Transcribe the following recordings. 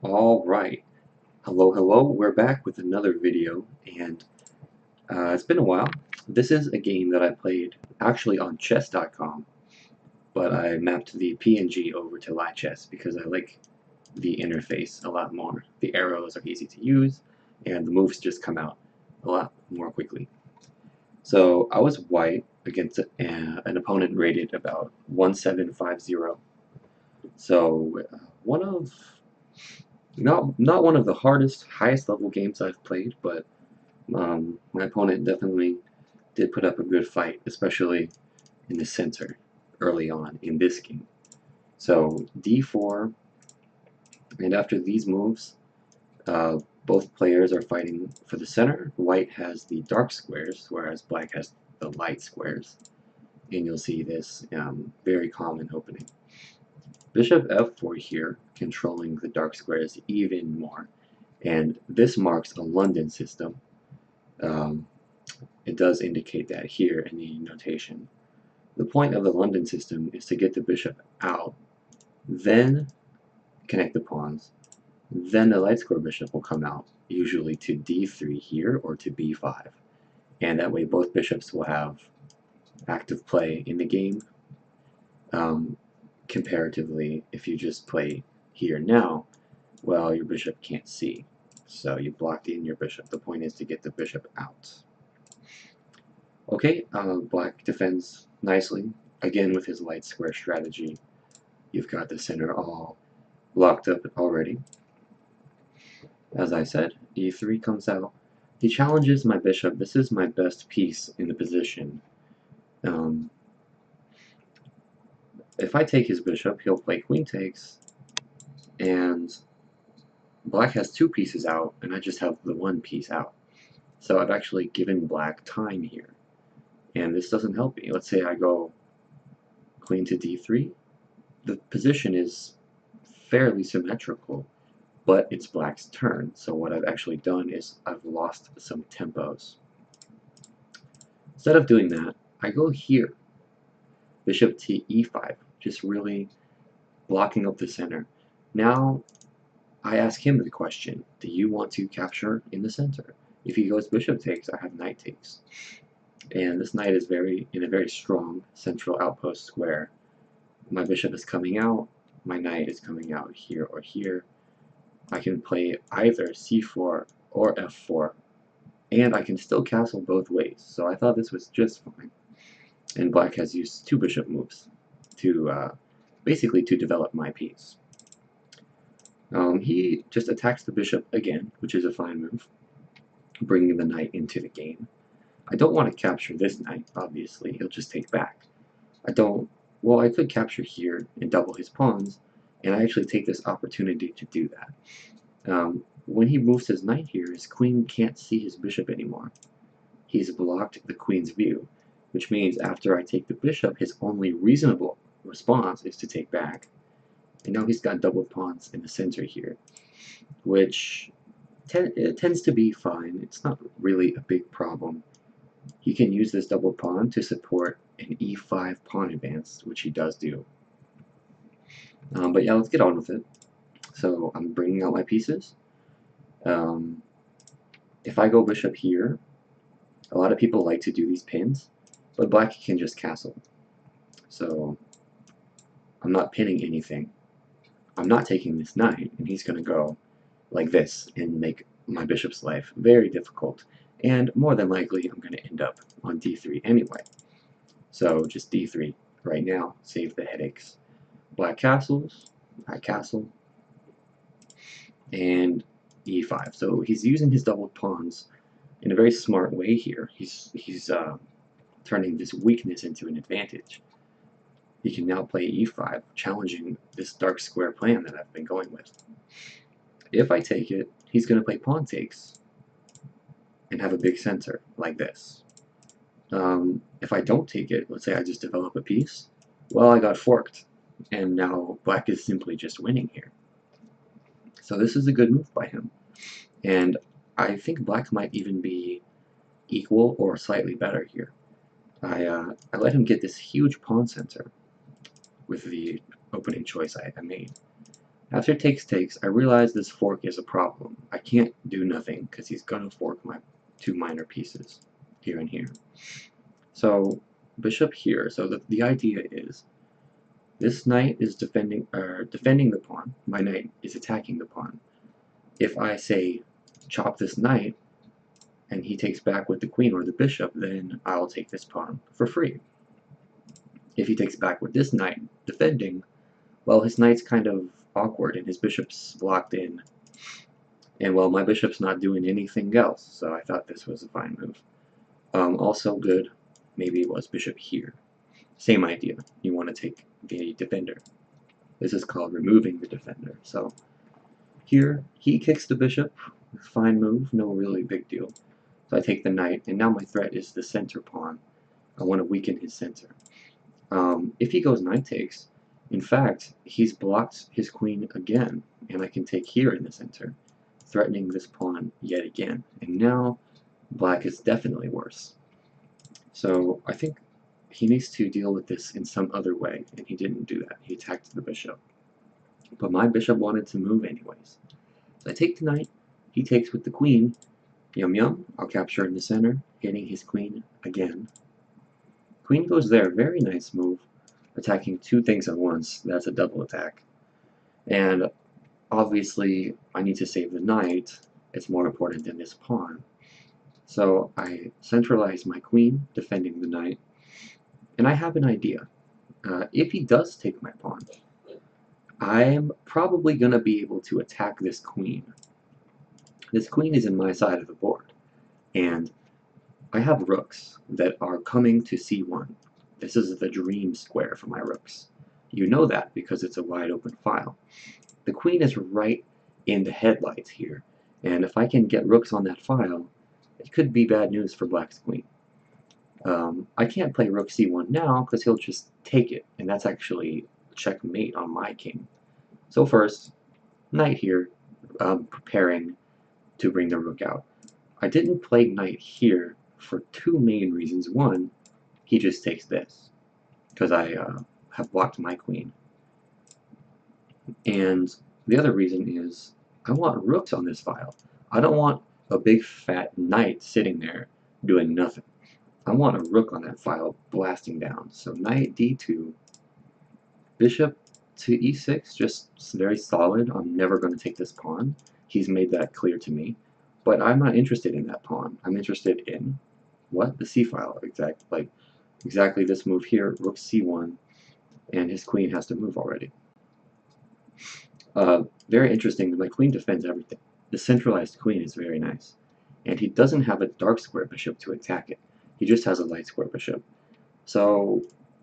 Alright, hello, we're back with another video, and it's been a while. This is a game that I played actually on chess.com, but I mapped the PNG over to lichess because I like the interface a lot more. The arrows are easy to use, and the moves just come out a lot more quickly. So I was white against an opponent rated about 1750. So one of not one of the hardest, highest level games I've played, but my opponent definitely did put up a good fight, especially in the center early on in this game. So d4, and after these moves, both players are fighting for the center. White has the dark squares, whereas black has the light squares. And you'll see this very common opening. Bishop f4 here, controlling the dark squares even more. And this marks a London system. It does indicate that here in the notation. The point of the London system is to get the bishop out, then connect the pawns, then the light square bishop will come out, usually to d3 here or to b5. And that way both bishops will have active play in the game. Comparatively, if you just play here now, well, your bishop can't see. So you blocked in your bishop. The point is to get the bishop out. Okay, black defends nicely, again with his light square strategy. You've got the center all blocked up already. As I said, e3 comes out. He challenges my bishop. This is my best piece in the position. If I take his bishop, he'll play queen takes, and black has two pieces out, and I just have the one piece out. So I've actually given black time here. And this doesn't help me. Let's say I go queen to d3. The position is fairly symmetrical, but it's black's turn. So what I've actually done is I've lost some tempos. Instead of doing that, I go here. Bishop to e5, just really blocking up the center. Now I ask him the question, do you want to capture in the center? If he goes bishop takes, I have knight takes. And this knight is in a very strong central outpost square. My bishop is coming out, my knight is coming out here or here. I can play either c4 or f4, and I can still castle both ways. So I thought this was just fine. And black has used two bishop moves to basically to develop my piece. He just attacks the bishop again, which is a fine move, bringing the knight into the game. I don't want to capture this knight, obviously. He'll just take back. I could capture here and double his pawns, and I actually take this opportunity to do that. When he moves his knight here, his queen can't see his bishop anymore. He's blocked the queen's view, which means after I take the bishop, his only reasonable response is to take back. And now he's got double pawns in the center here, which it tends to be fine. It's not really a big problem. He can use this double pawn to support an e5 pawn advance, which he does do. But yeah, let's get on with it. So I'm bringing out my pieces. If I go bishop here, a lot of people like to do these pins, but black can just castle. So I'm not pinning anything. I'm not taking this knight, and he's going to go like this and make my bishop's life very difficult. And more than likely, I'm going to end up on d3 anyway. So just d3 right now, save the headaches. Black castles, I castle, and e5. So he's using his doubled pawns in a very smart way here. He's turning this weakness into an advantage. He can now play e5, challenging this dark square plan that I've been going with. If I take it, he's going to play pawn takes and have a big center like this. If I don't take it, let's say I just develop a piece, well, I got forked, and now black is simply just winning here. So this is a good move by him, and I think black might even be equal or slightly better here. I let him get this huge pawn center with the opening choice I made. After takes, I realize this fork is a problem. I can't do nothing because he's gonna fork my two minor pieces here and here. So bishop here. So the idea is this knight is defending the pawn. My knight is attacking the pawn. If I say chop this knight and he takes back with the queen or the bishop, then I'll take this pawn for free. If he takes back with this knight defending, well, his knight's kind of awkward and his bishop's blocked in. And well, my bishop's not doing anything else, so I thought this was a fine move. Also good, maybe it was bishop here. Same idea, you want to take the defender. This is called removing the defender. So here, he kicks the bishop, fine move, no really big deal. So I take the knight, and now my threat is the center pawn. I want to weaken his center. If he goes knight takes, in fact, he's blocked his queen again, and I can take here in the center, threatening this pawn yet again. And now, black is definitely worse. So I think he needs to deal with this in some other way, and he didn't do that. He attacked the bishop. But my bishop wanted to move anyways. So I take the knight, he takes with the queen, yum yum, I'll capture in the center, hitting his queen again. Queen goes there, very nice move, attacking two things at once, that's a double attack. And obviously, I need to save the knight, it's more important than this pawn. So I centralize my queen, defending the knight, and I have an idea. If he does take my pawn, I'm probably going to be able to attack this queen. This queen is in my side of the board, and I have rooks that are coming to c1. This is the dream square for my rooks. You know that because it's a wide open file. The queen is right in the headlights here, and if I can get rooks on that file, it could be bad news for black's queen. I can't play rook c1 now because he'll just take it, and that's actually checkmate on my king. So first, knight here, preparing to bring the rook out. I didn't play knight here for two main reasons. One, he just takes this, because I have blocked my queen. And the other reason is, I want rooks on this file. I don't want a big fat knight sitting there doing nothing. I want a rook on that file blasting down. So knight d2, bishop to e6, just very solid. I'm never going to take this pawn. He's made that clear to me. But I'm not interested in that pawn. I'm interested in what? The c file. Exactly this move here, rook c1, and his queen has to move already. Very interesting, my queen defends everything. The centralized queen is very nice. And he doesn't have a dark square bishop to attack it. He just has a light square bishop. So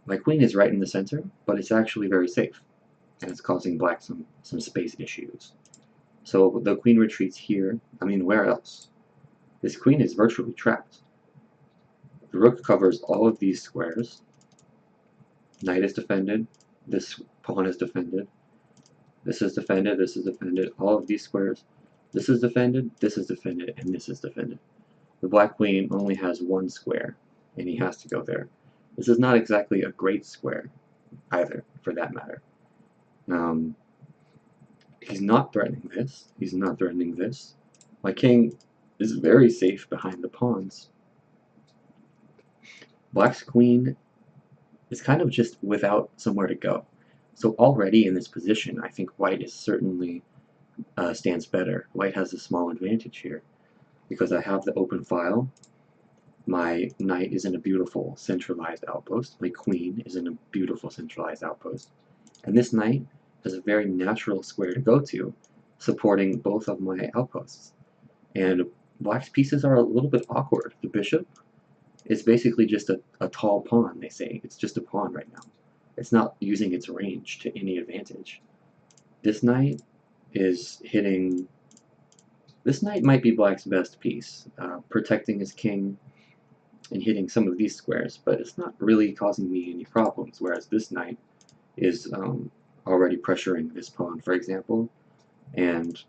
my queen is right in the center, but it's actually very safe. And it's causing black some space issues. So the queen retreats here. I mean, where else? This queen is virtually trapped. The rook covers all of these squares. Knight is defended. This pawn is defended. This is defended. This is defended. All of these squares. This is defended. This is defended. And this is defended. The black queen only has one square, and he has to go there. This is not exactly a great square, either, for that matter. He's not threatening this. He's not threatening this. My king is very safe behind the pawns. Black's queen is kind of just without somewhere to go. So already in this position, I think white is certainly stands better. White has a small advantage here because I have the open file. My knight is in a beautiful centralized outpost. My queen is in a beautiful centralized outpost. And this knight has a very natural square to go to, supporting both of my outposts. And black's pieces are a little bit awkward. The bishop is basically just a tall pawn, they say. It's just a pawn right now. It's not using its range to any advantage. This knight is hitting... This knight might be black's best piece, protecting his king and hitting some of these squares, but it's not really causing me any problems, whereas this knight is already pressuring this pawn, for example, and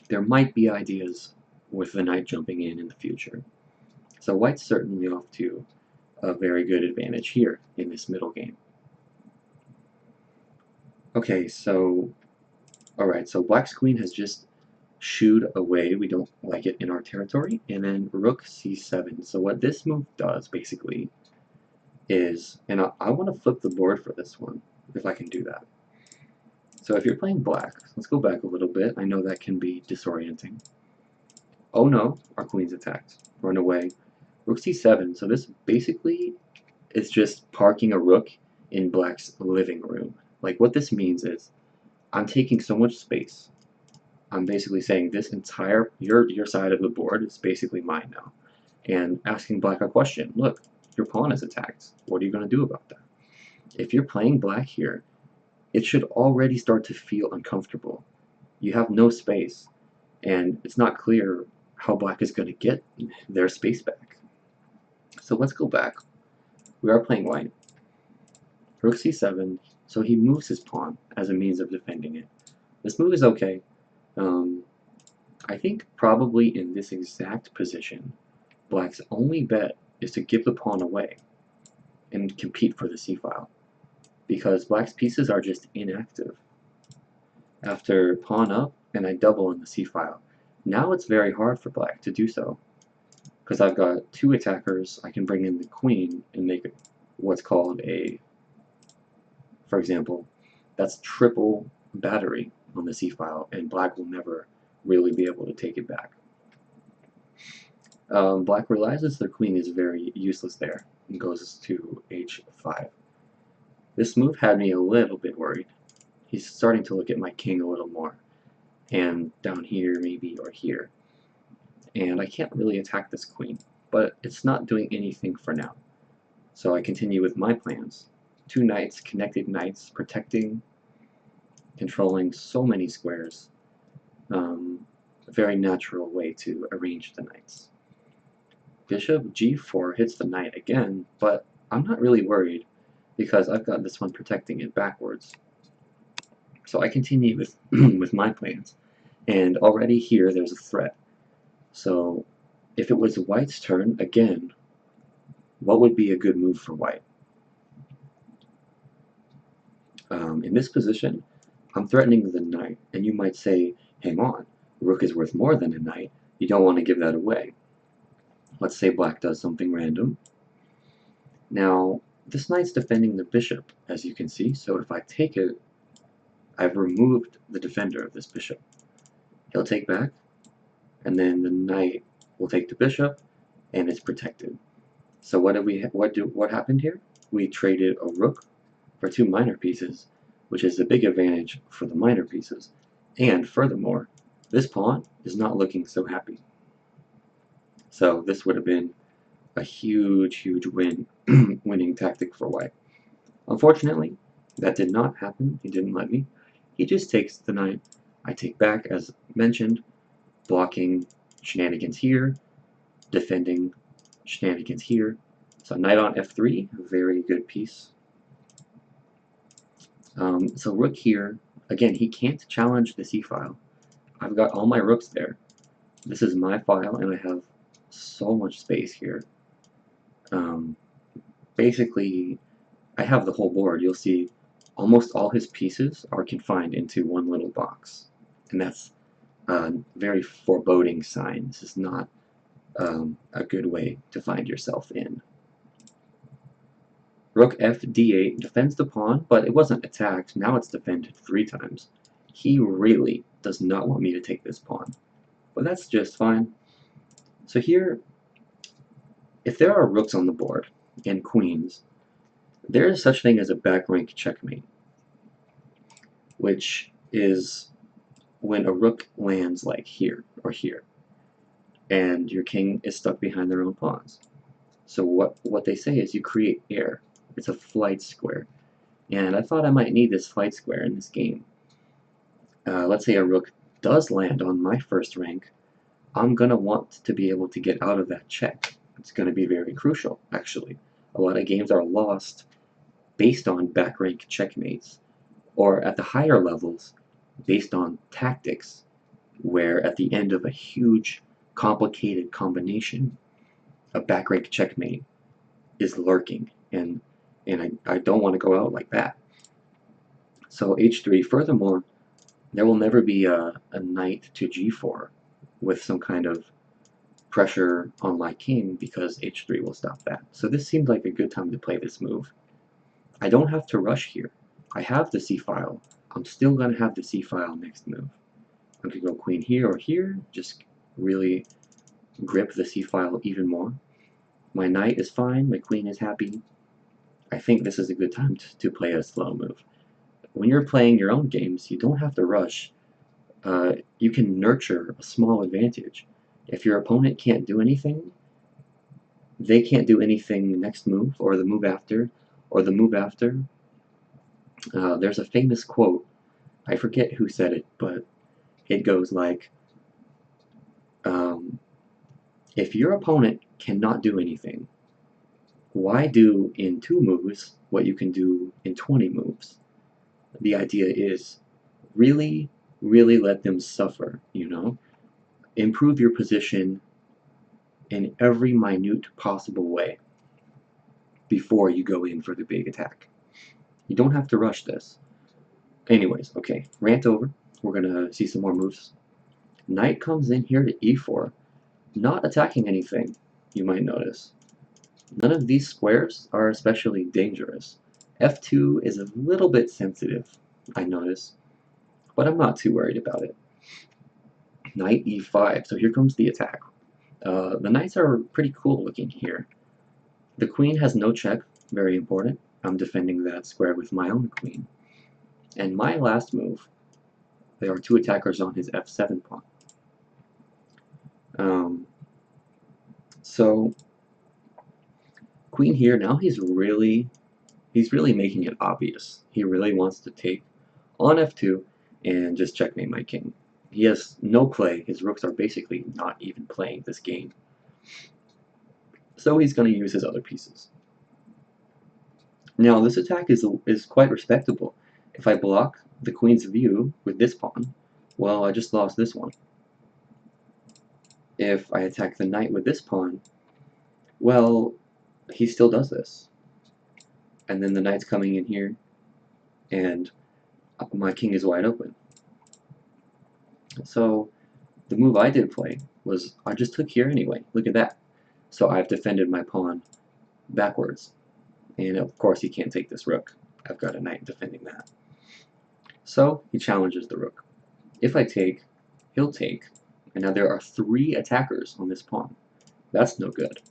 there might be ideas with the knight jumping in the future. So white's certainly off to a very good advantage here in this middle game. Okay, so Alright, so black's queen has just shooed away. We don't like it in our territory. And then rook c7. So what this move does, basically, is, and I want to flip the board for this one, if I can do that. So if you're playing black, let's go back a little bit. I know that can be disorienting. Oh no, our queen's attacked. Run away. Rook c7. So this basically is just parking a rook in black's living room. Like, what this means is I'm taking so much space. I'm basically saying this entire, your side of the board is basically mine now. And asking black a question. Look, your pawn is attacked. What are you going to do about that? If you're playing black here, it should already start to feel uncomfortable. You have no space, and it's not clear how black is going to get their space back. So let's go back. We are playing white. Rook c7, so he moves his pawn as a means of defending it. This move is okay. I think probably in this exact position, black's only bet is to give the pawn away and compete for the c-file, because black's pieces are just inactive. After pawn up, and I double in the c-file. Now it's very hard for black to do so, because I've got two attackers. I can bring in the queen and make what's called a, for example, that's triple battery on the c-file, and black will never really be able to take it back. Black realizes their queen is very useless there and goes to h5. This move had me a little bit worried. He's starting to look at my king a little more, and down here maybe, or here. And I can't really attack this queen, but it's not doing anything for now. So I continue with my plans. Two knights, connected knights, protecting, controlling so many squares. A very natural way to arrange the knights. Bishop g4 hits the knight again, but I'm not really worried because I've got this one protecting it backwards. So I continue with, with my plans, and already here there's a threat. So if it was white's turn, again, what would be a good move for white? In this position, I'm threatening the knight, and you might say, hang on, rook is worth more than a knight. You don't want to give that away. Let's say black does something random. Now, this knight's defending the bishop, as you can see, so if I take it, I've removed the defender of this bishop. He'll take back, and then the knight will take the bishop, and it's protected. So what happened here? We traded a rook for two minor pieces, which is a big advantage for the minor pieces. And furthermore, this pawn is not looking so happy. So this would have been a huge, huge winning tactic for white. Unfortunately, that did not happen. He didn't let me. He just takes the knight. I take back, as mentioned, blocking shenanigans here, defending shenanigans here. So knight on f3, very good piece. So rook here, again, he can't challenge the c-file. I've got all my rooks there. This is my file, and I have so much space here. Basically, I have the whole board. You'll see almost all his pieces are confined into one little box, and that's a very foreboding sign. This is not a good way to find yourself in. Rook f d8 defends the pawn, but it wasn't attacked. Now it's defended 3 times. He really does not want me to take this pawn, but that's just fine. So here, if there are rooks on the board and queens, there is such thing as a back rank checkmate, which is when a rook lands like here or here, and your king is stuck behind their own pawns. So what they say is you create air. It's a flight square. And I thought I might need this flight square in this game. Let's say a rook does land on my first rank. I'm going to want to be able to get out of that check. It's going to be very crucial, actually. A lot of games are lost based on back rank checkmates, or at the higher levels, based on tactics, where at the end of a huge, complicated combination, a back rank checkmate is lurking, and I don't want to go out like that. So h3, furthermore, There will never be a knight to g4 with some kind of pressure on my king because h3 will stop that. So this seemed like a good time to play this move. I don't have to rush here. I have the c-file. I'm still going to have the c-file next move. I could go queen here or here, just really grip the c-file even more. My knight is fine, my queen is happy. I think this is a good time to play a slow move. When you're playing your own games, you don't have to rush. You can nurture a small advantage. If your opponent can't do anything, they can't do anything next move, or the move after, or the move after. There's a famous quote, I forget who said it, but it goes like, if your opponent cannot do anything, why do in 2 moves what you can do in 20 moves? The idea is really, really let them suffer, you know? Improve your position in every minute possible way before you go in for the big attack. You don't have to rush this. Anyways, okay, rant over. We're gonna see some more moves. Knight comes in here to e4, not attacking anything, you might notice. None of these squares are especially dangerous. f2 is a little bit sensitive, I notice, but I'm not too worried about it. Knight e5, so here comes the attack. The knights are pretty cool looking here. The queen has no check, very important. I'm defending that square with my own queen. And my last move, there are 2 attackers on his f7 pawn. So queen here, now he's really making it obvious. He really wants to take on f2 and just checkmate my king. He has no play. His rooks are basically not even playing this game. So he's going to use his other pieces. Now this attack is quite respectable. If I block the queen's view with this pawn, well, I just lost this one. If I attack the knight with this pawn, well, he still does this. And then the knight's coming in here, and my king is wide open. So the move I did play was I just took here anyway. Look at that. So I've defended my pawn backwards. And of course he can't take this rook. I've got a knight defending that. So he challenges the rook. If I take, he'll take. And now there are 3 attackers on this pawn. That's no good.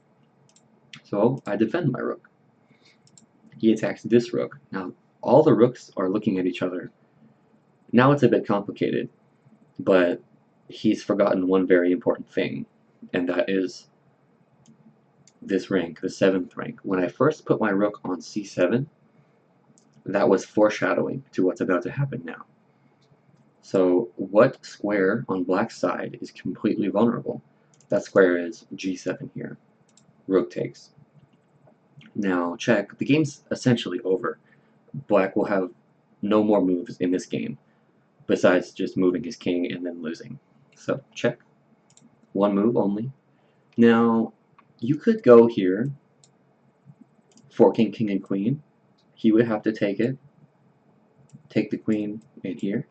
So I defend my rook. He attacks this rook. Now all the rooks are looking at each other. Now it's a bit complicated, but he's forgotten one very important thing, and that is this rank, the 7th rank. When I first put my rook on c7, that was foreshadowing to what's about to happen now. So what square on black's side is completely vulnerable? That square is g7 here. Rook takes. Now check, the game's essentially over. Black will have no more moves in this game, besides just moving his king and then losing. So check. 1 move only. Now, you could go here, forking king and queen. He would have to take it, take the queen in here.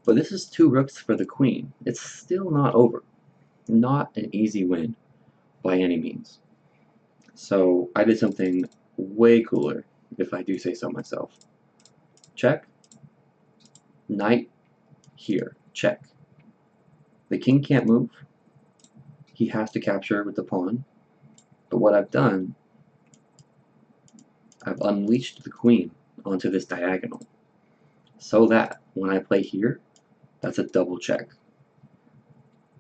But this is 2 rooks for the queen. It's still not over. Not an easy win by any means. So I did something way cooler, if I do say so myself. Check. Knight here. Check. The king can't move. He has to capture with the pawn. But what I've done, I've unleashed the queen onto this diagonal, so that when I play here, that's a double check.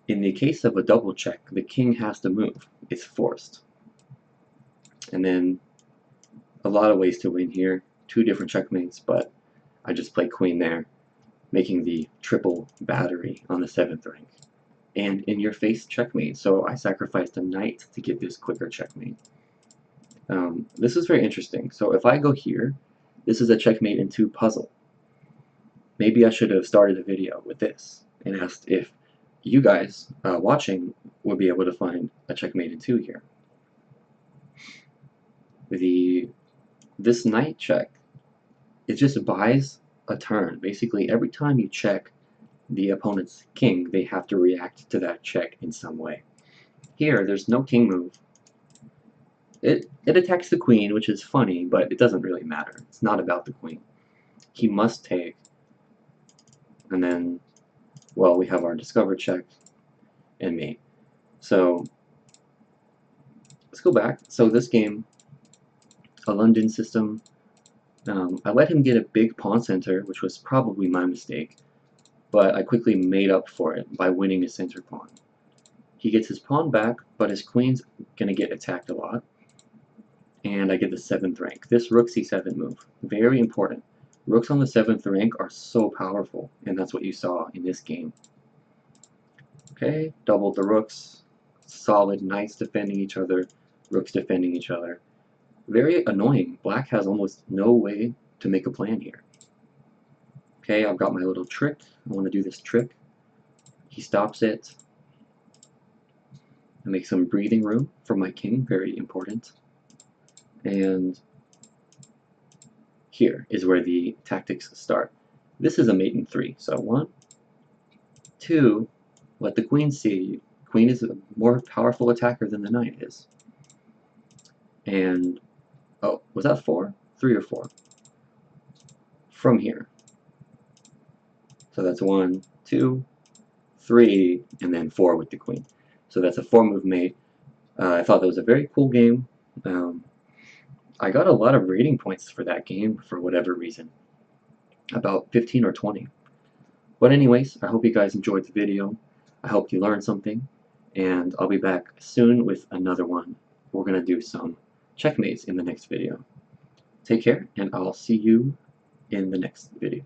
In the case of a double check, the king has to move. It's forced. And then a lot of ways to win here. 2 different checkmates, but I just play queen there, making the triple battery on the 7th rank. And in your face checkmate, so I sacrificed a knight to get this quicker checkmate. This is very interesting. So if I go here, this is a checkmate in 2 puzzle. Maybe I should have started a video with this and asked if you guys watching would be able to find a checkmate in 2 here. This knight check, it just buys a turn. Basically, every time you check, the opponent's king, they have to react to that check in some way. Here, there's no king move. It attacks the queen, which is funny, but it doesn't really matter. It's not about the queen. He must take, and then, well, we have our discover check and mate. So let's go back. So this game, a London system, I let him get a big pawn center, which was probably my mistake, but I quickly made up for it by winning his center pawn. He gets his pawn back, but his queen's going to get attacked a lot, and I get the 7th rank. This rook c7 move, very important. Rooks on the 7th rank are so powerful, and that's what you saw in this game. Okay, doubled the rooks, solid knights defending each other, rooks defending each other. Very annoying. Black has almost no way to make a plan here. Okay, I've got my little trick. I want to do this trick. He stops it. I make some breathing room for my king, very important. And here is where the tactics start. This is a mate in 3, so 1, 2, let the queen see. Queen is a more powerful attacker than the knight is. And, oh, was that 4? 3 or 4? From here. So that's 1, 2, 3, and then 4 with the queen. So that's a 4-move mate. I thought that was a very cool game. I got a lot of rating points for that game for whatever reason. About 15 or 20. But anyways, I hope you guys enjoyed the video. I hope you learned something. And I'll be back soon with another one. We're going to do some checkmates in the next video. Take care, and I'll see you in the next video.